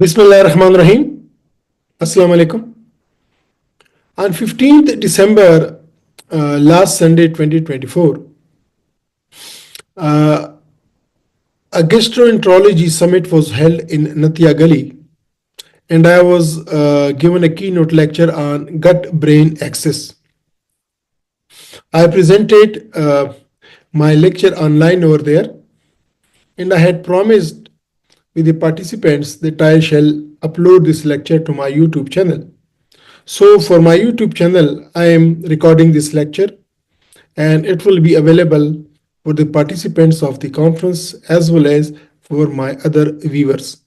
Bismillah ar-Rahman Rahim. Assalamu alaikum. On 15th December, last Sunday 2024, a gastroenterology summit was held in Natia Gali, and I was given a keynote lecture on gut-brain axis. I presented my lecture online over there, and I had promised with the participants that I shall upload this lecture to my YouTube channel. So for my YouTube channel, I am recording this lecture, and it will be available for the participants of the conference as well as for my other viewers.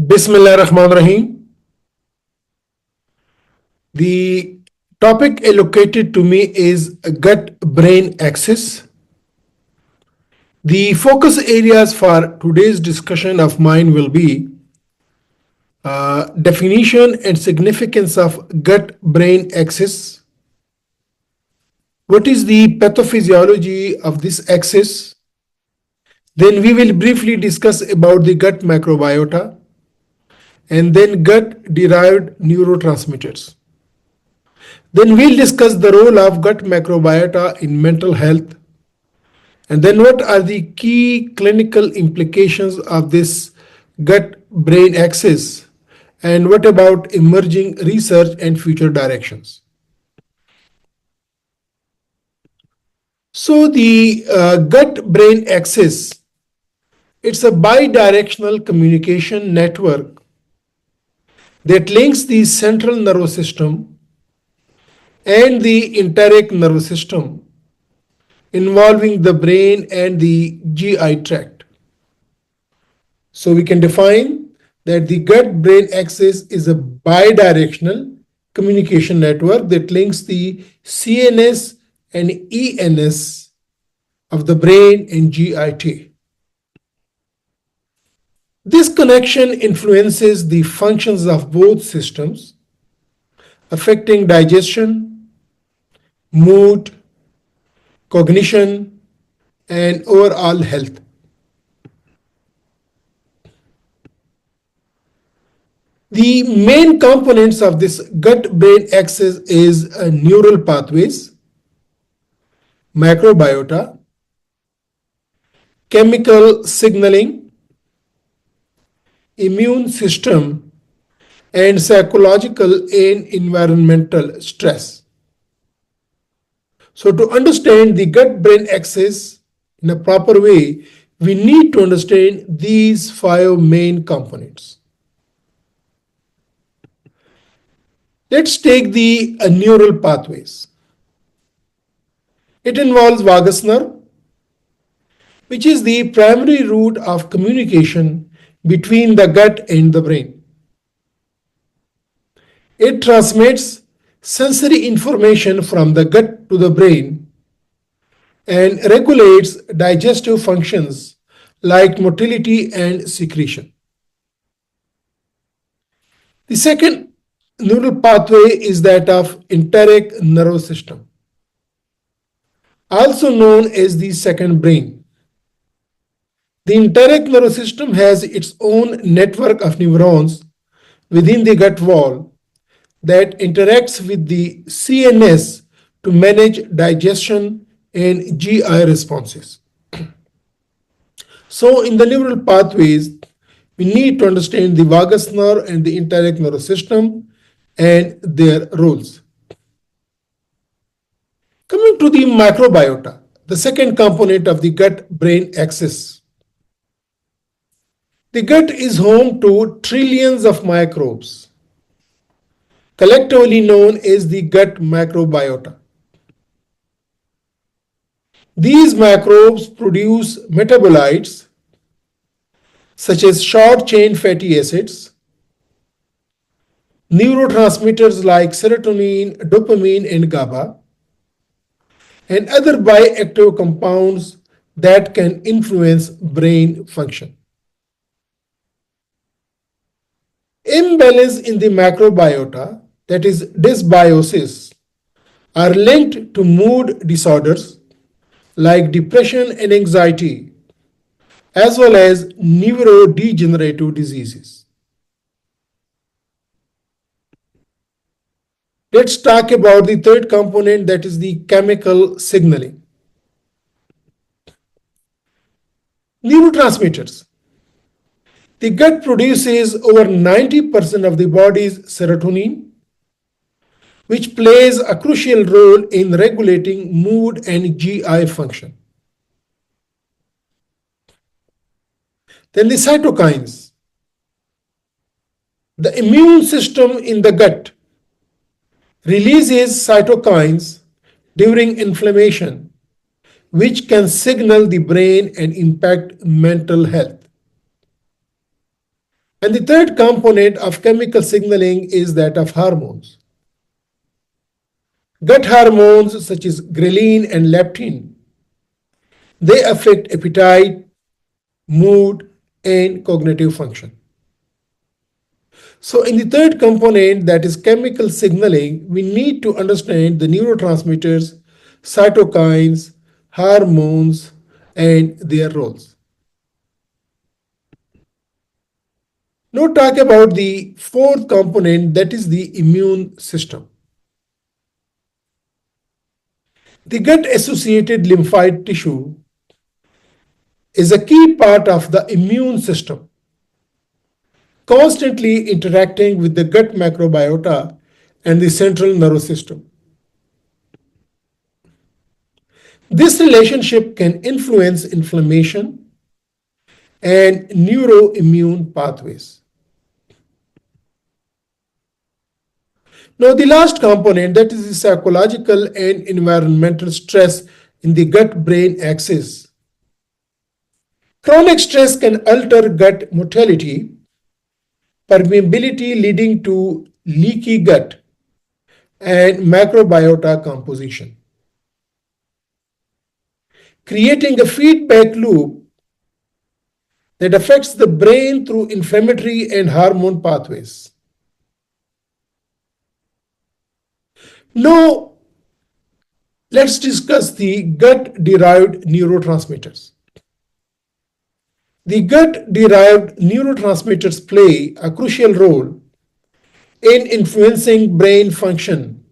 Bismillah ar-Rahman Rahim. The topic allocated to me is gut-brain axis. The focus areas for today's discussion of mine will be definition and significance of gut-brain axis. What is the pathophysiology of this axis? Then we will briefly discuss about the gut microbiota, and then gut-derived neurotransmitters. Then we'll discuss the role of gut microbiota in mental health, and then what are the key clinical implications of this gut-brain axis, and what about emerging research and future directions. So the gut-brain axis, it's a bidirectional communication network that links the central nervous system and the enteric nervous system involving the brain and the GI tract. So we can define that the gut-brain axis is a bidirectional communication network that links the CNS and ENS of the brain and GIT. This connection influences the functions of both systems, affecting digestion, mood, cognition, and overall health. The main components of this gut-brain axis is neural pathways, microbiota, chemical signaling, immune system, and psychological and environmental stress. So to understand the gut-brain axis in a proper way, we need to understand these five main components. Let's take the neural pathways. It involves vagus nerve, which is the primary route of communication between the gut and the brain. It transmits sensory information from the gut to the brain and regulates digestive functions like motility and secretion. The second neural pathway is that of enteric nervous system, also known as the second brain. The enteric nervous system has its own network of neurons within the gut wall that interacts with the CNS to manage digestion and GI responses. So in the neural pathways, we need to understand the vagus nerve and the enteric nervous system and their roles. Coming to the microbiota, the second component of the gut-brain axis. The gut is home to trillions of microbes, collectively known as the gut microbiota. These microbes produce metabolites such as short-chain fatty acids, neurotransmitters like serotonin, dopamine, and GABA, and other bioactive compounds that can influence brain function. Imbalance in the macrobiota, that is dysbiosis, are linked to mood disorders like depression and anxiety, as well as neurodegenerative diseases. Let's talk about the third component, that is the chemical signaling. Neurotransmitters. The gut produces over 90% of the body's serotonin, which plays a crucial role in regulating mood and GI function. Then the cytokines. The immune system in the gut releases cytokines during inflammation, which can signal the brain and impact mental health. And the third component of chemical signaling is that of hormones. Gut hormones such as ghrelin and leptin, they affect appetite, mood, and cognitive function. So in the third component, that is chemical signaling, we need to understand the neurotransmitters, cytokines, hormones, and their roles. Now talk about the fourth component, that is the immune system. The gut-associated lymphoid tissue is a key part of the immune system, constantly interacting with the gut microbiota and the central nervous system. This relationship can influence inflammation and neuroimmune pathways. Now, the last component, that is the psychological and environmental stress in the gut-brain axis. Chronic stress can alter gut motility, permeability leading to leaky gut, and microbiota composition, creating a feedback loop that affects the brain through inflammatory and hormone pathways. Now, let's discuss the gut-derived neurotransmitters. The gut-derived neurotransmitters play a crucial role in influencing brain function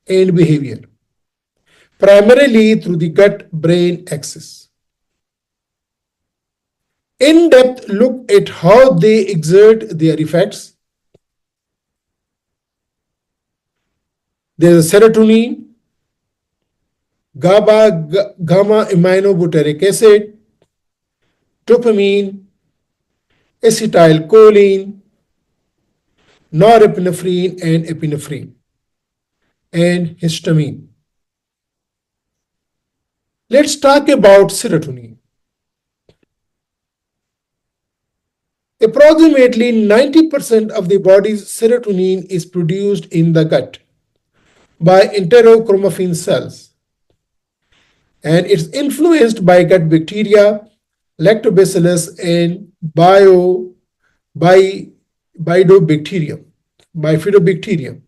and behavior, primarily through the gut-brain axis. In-depth look at how they exert their effects. There is serotonin, GABA, gamma-aminobutyric acid, dopamine, acetylcholine, norepinephrine and epinephrine, and histamine. Let's talk about serotonin. Approximately 90% of the body's serotonin is produced in the gut by enterochromaffin cells, and it's influenced by gut bacteria, Lactobacillus, and Bifidobacterium.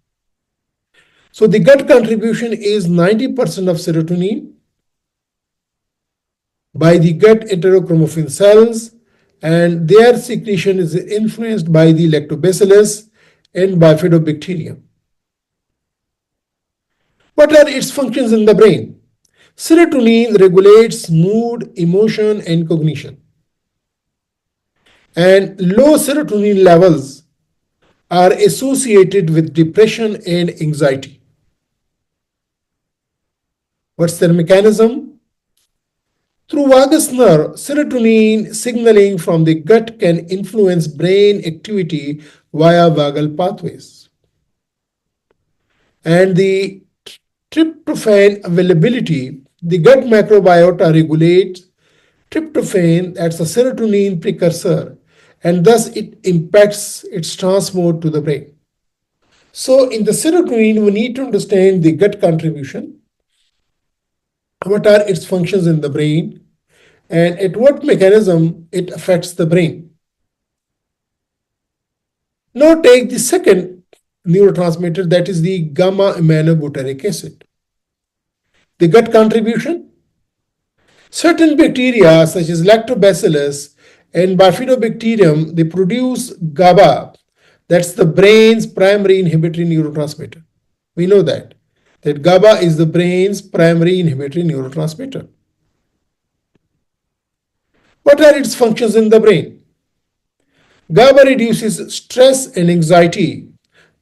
So the gut contribution is 90% of serotonin by the gut enterochromaffin cells, and their secretion is influenced by the Lactobacillus and Bifidobacterium. What are its functions in the brain? Serotonin regulates mood, emotion, and cognition. And low serotonin levels are associated with depression and anxiety. What's their mechanism? Through vagus nerve, serotonin signaling from the gut can influence brain activity via vagal pathways. And the tryptophan availability, the gut microbiota regulates tryptophan, that's a serotonin precursor, and thus it impacts its transport to the brain. So, in the serotonin, we need to understand the gut contribution, what are its functions in the brain, and at what mechanism it affects the brain. Now, take the second neurotransmitter, that is the gamma aminobutyric acid. The gut contribution, certain bacteria such as Lactobacillus and Bifidobacterium, they produce GABA. That's the brain's primary inhibitory neurotransmitter. We know that GABA is the brain's primary inhibitory neurotransmitter. What are its functions in the brain? GABA reduces stress and anxiety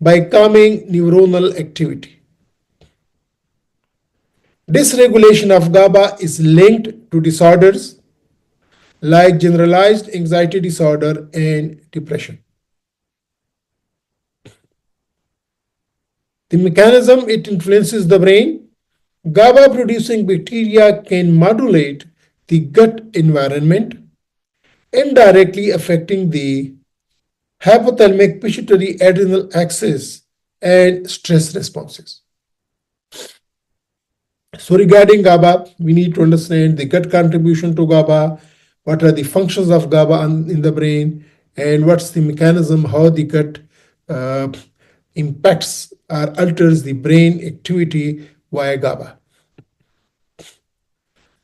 by calming neuronal activity. Dysregulation of GABA is linked to disorders like generalized anxiety disorder and depression. The mechanism it influences the brain. GABA producing bacteria can modulate the gut environment, indirectly affecting the hypothalamic pituitary adrenal axis and stress responses. So regarding GABA, we need to understand the gut contribution to GABA, what are the functions of GABA in the brain, and what's the mechanism, how the gut impacts or alters the brain activity via GABA.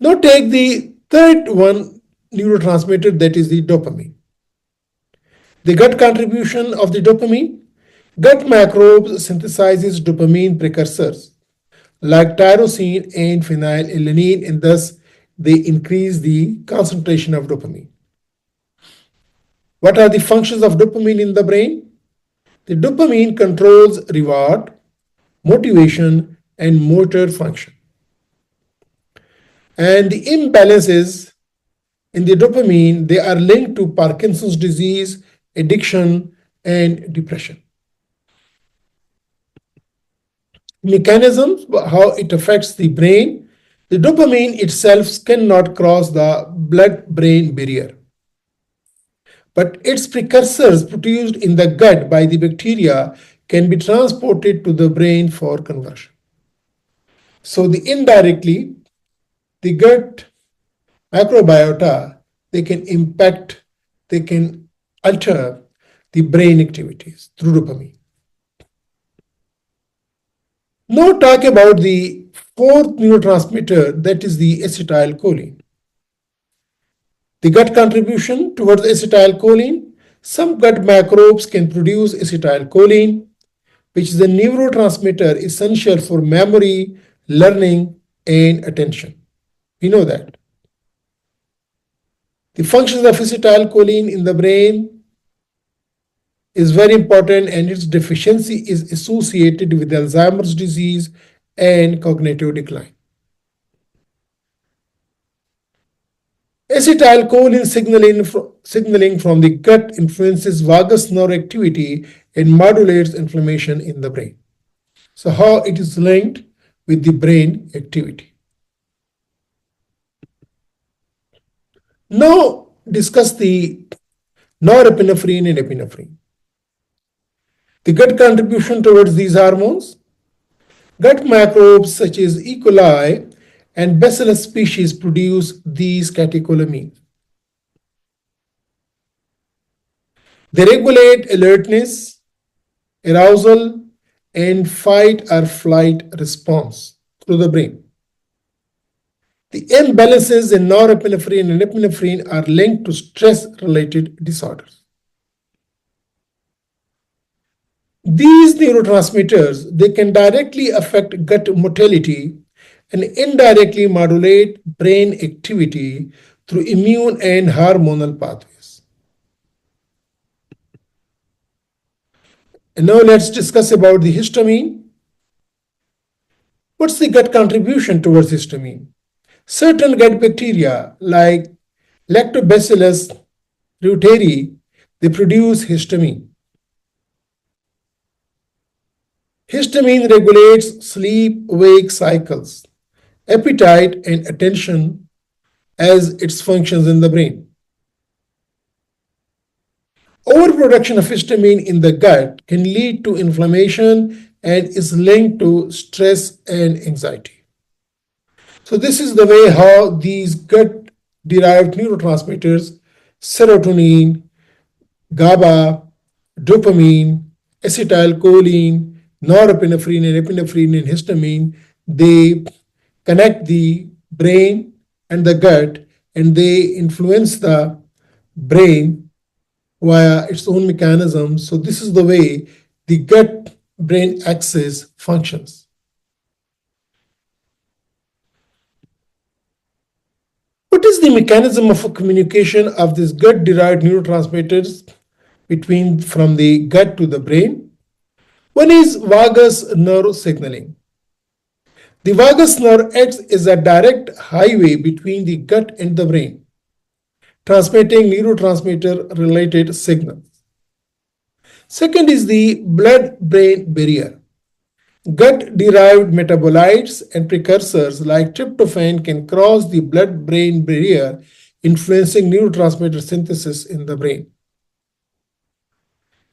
Now take the third one neurotransmitter, that is the dopamine. The gut contribution of the dopamine, gut microbes synthesizes dopamine precursors like tyrosine and phenylalanine, and thus they increase the concentration of dopamine. What are the functions of dopamine in the brain? The dopamine controls reward, motivation, and motor function. And the imbalances in the dopamine, they are linked to Parkinson's disease, addiction, and depression. Mechanisms, how it affects the brain. The dopamine itself cannot cross the blood-brain barrier, but its precursors produced in the gut by the bacteria can be transported to the brain for conversion. So indirectly, the gut microbiota, they can impact, they can alter the brain activities through dopamine. Now talk about the fourth neurotransmitter, that is the acetylcholine. The gut contribution towards acetylcholine, some gut microbes can produce acetylcholine, which is a neurotransmitter essential for memory, learning, and attention. We know that. The functions of acetylcholine in the brain is very important, and its deficiency is associated with Alzheimer's disease and cognitive decline. Acetylcholine signaling from the gut influences vagus nerve activity and modulates inflammation in the brain. So how it is linked with the brain activity. Now discuss the norepinephrine and epinephrine. The gut contribution towards these hormones. Gut microbes such as E. coli and Bacillus species produce these catecholamines. They regulate alertness, arousal, and fight or flight response through the brain. The imbalances in norepinephrine and epinephrine are linked to stress-related disorders. These neurotransmitters, they can directly affect gut motility and indirectly modulate brain activity through immune and hormonal pathways. And now let's discuss about the histamine. What's the gut contribution towards histamine? Certain gut bacteria like Lactobacillus reuteri, they produce histamine. Histamine regulates sleep-wake cycles, appetite, and attention as its functions in the brain. Overproduction of histamine in the gut can lead to inflammation and is linked to stress and anxiety. So this is the way how these gut-derived neurotransmitters, serotonin, GABA, dopamine, acetylcholine, norepinephrine and epinephrine and histamine, they connect the brain and the gut and they influence the brain via its own mechanisms. So this is the way the gut brain axis functions. What is the mechanism of communication of these gut derived neurotransmitters from the gut to the brain? One is vagus nerve signaling. The vagus nerve acts as a direct highway between the gut and the brain, transmitting neurotransmitter related signals. Second is the blood-brain barrier. Gut-derived metabolites and precursors like tryptophan can cross the blood-brain barrier, influencing neurotransmitter synthesis in the brain.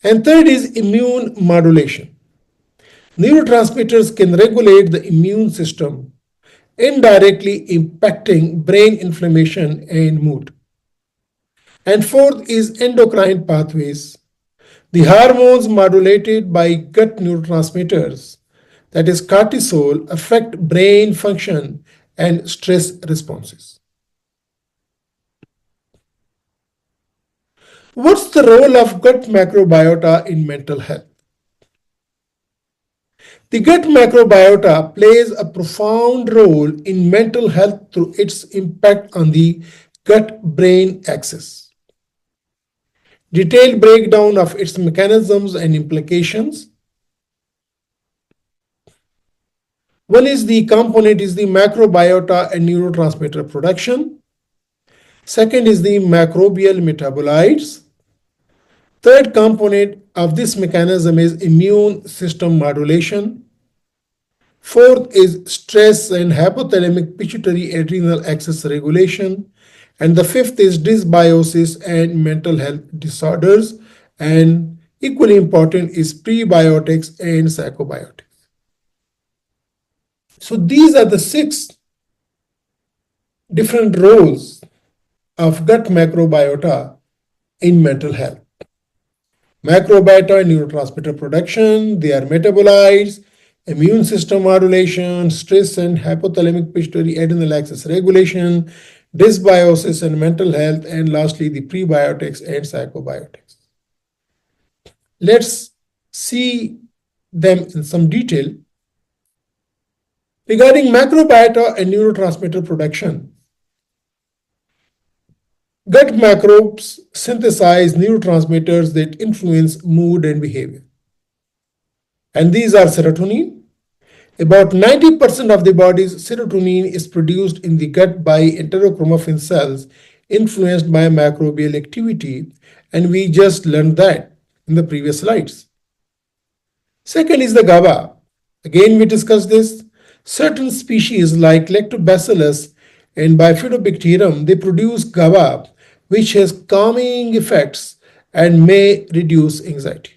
And third is immune modulation. Neurotransmitters can regulate the immune system, indirectly impacting brain inflammation and mood. And fourth is endocrine pathways. The hormones modulated by gut neurotransmitters, that is cortisol, affect brain function and stress responses. What's the role of gut microbiota in mental health? The gut microbiota plays a profound role in mental health through its impact on the gut-brain axis. Detailed breakdown of its mechanisms and implications. One is the component is the macrobiota and neurotransmitter production. Second is the microbial metabolites. Third component of this mechanism is immune system modulation. Fourth is stress and hypothalamic pituitary adrenal axis regulation. And the fifth is dysbiosis and mental health disorders. And equally important is prebiotics and psychobiotics. So these are the 6 different roles of gut microbiota in mental health. Microbiota and neurotransmitter production, they are metabolites, immune system modulation, stress and hypothalamic pituitary adrenal axis regulation, dysbiosis and mental health, and lastly the prebiotics and psychobiotics. Let's see them in some detail. Regarding microbiota and neurotransmitter production, gut microbes synthesize neurotransmitters that influence mood and behavior. And these are serotonin. About 90% of the body's serotonin is produced in the gut by enterochromaffin cells influenced by microbial activity, and we just learned that in the previous slides. Second is the GABA. Again, we discussed this. Certain species like Lactobacillus and Bifidobacterium, they produce GABA, which has calming effects and may reduce anxiety.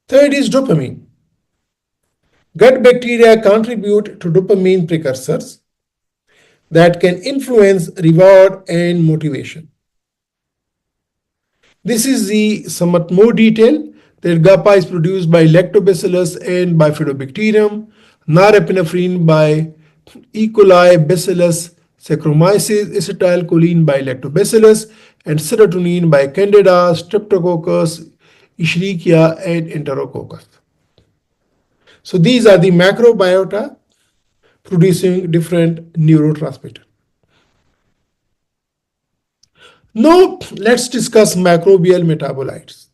Third is dopamine. Gut bacteria contribute to dopamine precursors that can influence reward and motivation. This is the somewhat more detail that GABA is produced by Lactobacillus and Bifidobacterium, norepinephrine by E. coli, Bacillus saccharomyces, acetylcholine by Lactobacillus, and serotonin by Candida, Streptococcus, Escherichia, and Enterococcus. So these are the macrobiota producing different neurotransmitters. Now let's discuss microbial metabolites.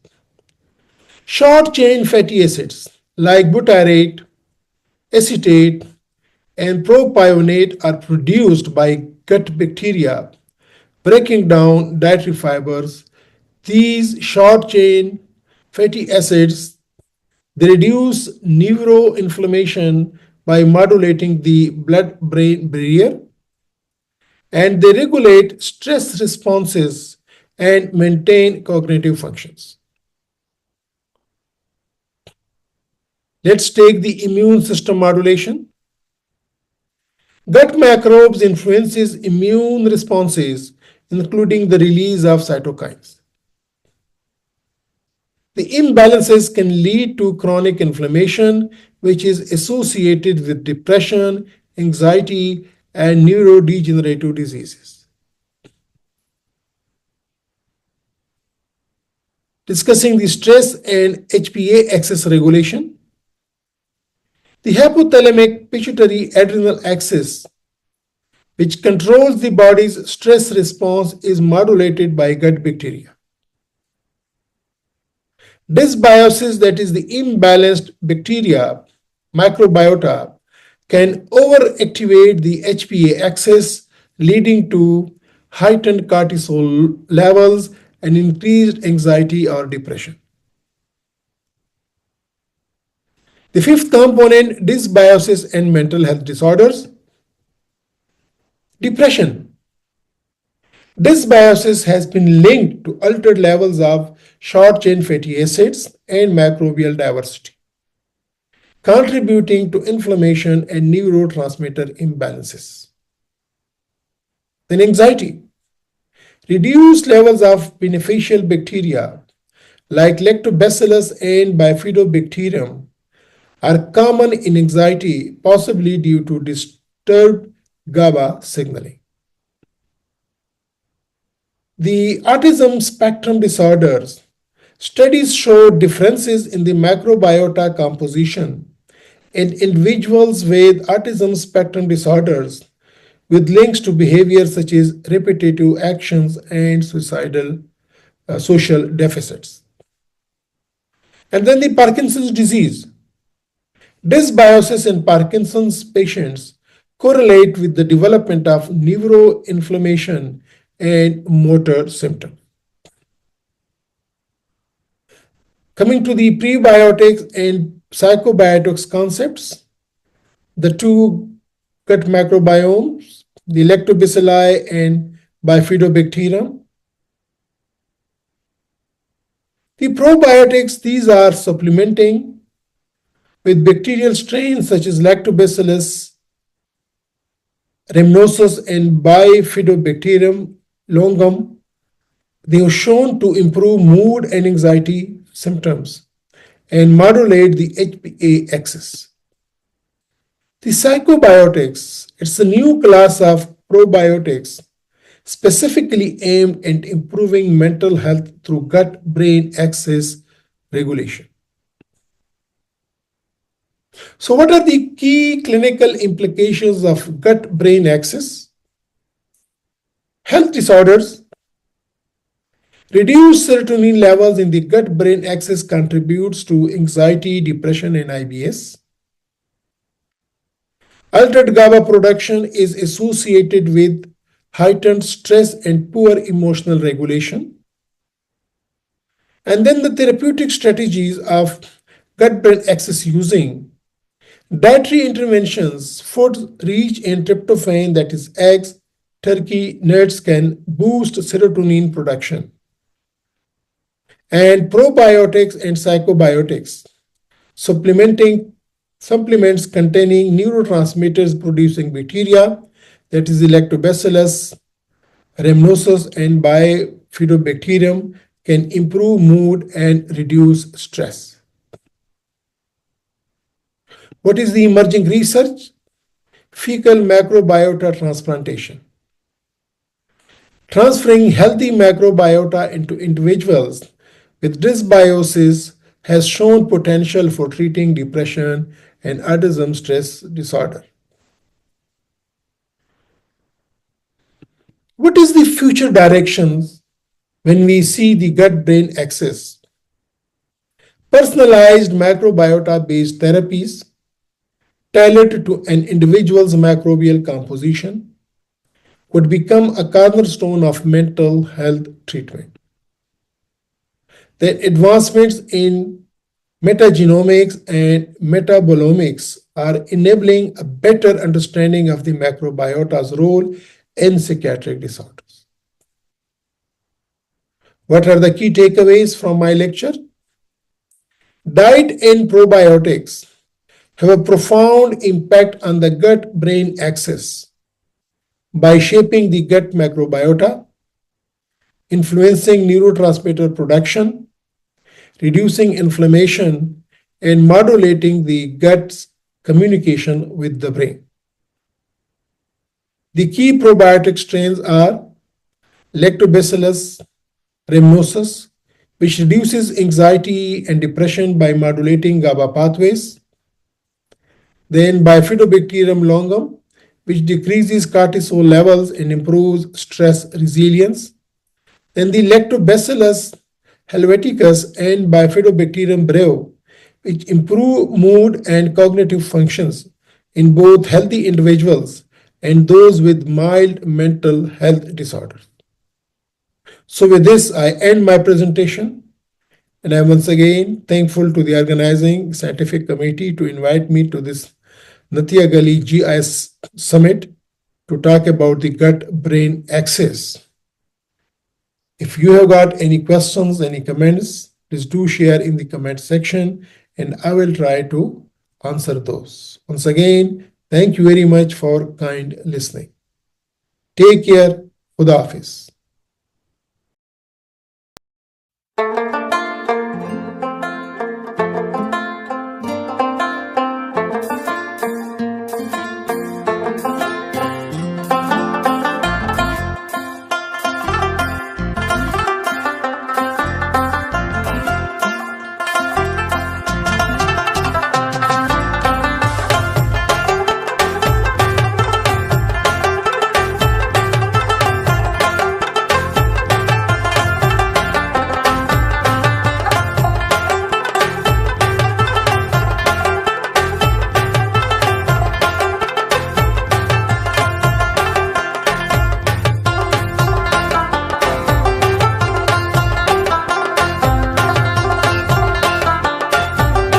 Short chain fatty acids like butyrate, acetate, and propionate are produced by gut bacteria breaking down dietary fibers. These short chain fatty acids they reduce neuroinflammation by modulating the blood brain barrier, and they regulate stress responses and maintain cognitive functions. Let's take the immune system modulation. Gut microbes influences immune responses, including the release of cytokines. The imbalances can lead to chronic inflammation, which is associated with depression, anxiety, and neurodegenerative diseases. Discussing the stress and HPA axis regulation. The hypothalamic pituitary adrenal axis, which controls the body's stress response, is modulated by gut bacteria. Dysbiosis, that is the imbalanced bacteria, microbiota, can overactivate the HPA axis, leading to heightened cortisol levels and increased anxiety or depression. The fifth component, dysbiosis and mental health disorders. Depression. Dysbiosis has been linked to altered levels of short-chain fatty acids and microbial diversity, contributing to inflammation and neurotransmitter imbalances. Then anxiety. Reduced levels of beneficial bacteria like Lactobacillus and Bifidobacterium are common in anxiety, possibly due to disturbed GABA signaling. The autism spectrum disorders. Studies show differences in the microbiota composition in individuals with autism spectrum disorders, with links to behaviors such as repetitive actions and suicidal social deficits. And then the Parkinson's disease. Dysbiosis in Parkinson's patients correlate with the development of neuroinflammation and motor symptoms. Coming to the prebiotics and psychobiotics concepts, the two gut microbiomes, the Lactobacilli and Bifidobacterium. The probiotics, these are supplementing with bacterial strains such as Lactobacillus, rhamnosus, and Bifidobacterium longum. They are shown to improve mood and anxiety symptoms and modulate the HPA axis. The psychobiotics, it's a new class of probiotics specifically aimed at improving mental health through gut-brain axis regulation. So what are the key clinical implications of gut-brain axis? Health disorders. Reduced serotonin levels in the gut-brain axis contributes to anxiety, depression, and IBS. Altered GABA production is associated with heightened stress and poor emotional regulation. And then the therapeutic strategies of gut-brain axis using dietary interventions, food rich in tryptophan, that is eggs, turkey, nuts, can boost serotonin production. And probiotics and psychobiotics, supplements containing neurotransmitters producing bacteria, that is the Lactobacillus, rhamnosus, and Bifidobacterium, can improve mood and reduce stress. What is the emerging research? Fecal microbiota transplantation. Transferring healthy microbiota into individuals with dysbiosis has shown potential for treating depression and autism stress disorder. What is the future directions when we see the gut-brain axis? Personalized microbiota-based therapies, tailored to an individual's microbial composition, would become a cornerstone of mental health treatment. The advancements in metagenomics and metabolomics are enabling a better understanding of the microbiota's role in psychiatric disorders. What are the key takeaways from my lecture? Diet and probiotics have a profound impact on the gut-brain axis by shaping the gut microbiota, influencing neurotransmitter production, reducing inflammation, and modulating the gut's communication with the brain. The key probiotic strains are Lactobacillus rhamnosus, which reduces anxiety and depression by modulating GABA pathways. Then Bifidobacterium longum, which decreases cortisol levels and improves stress resilience. Then the Lactobacillus helveticus and Bifidobacterium breve, which improve mood and cognitive functions in both healthy individuals and those with mild mental health disorders. So with this, I end my presentation, and I'm once again thankful to the organizing scientific committee to invite me to this Natia Gali GIS Summit to talk about the gut-brain axis. If you have got any questions, any comments, please do share in the comment section, and I will try to answer those. Once again, thank you very much for kind listening. Take care. Khuda Hafiz.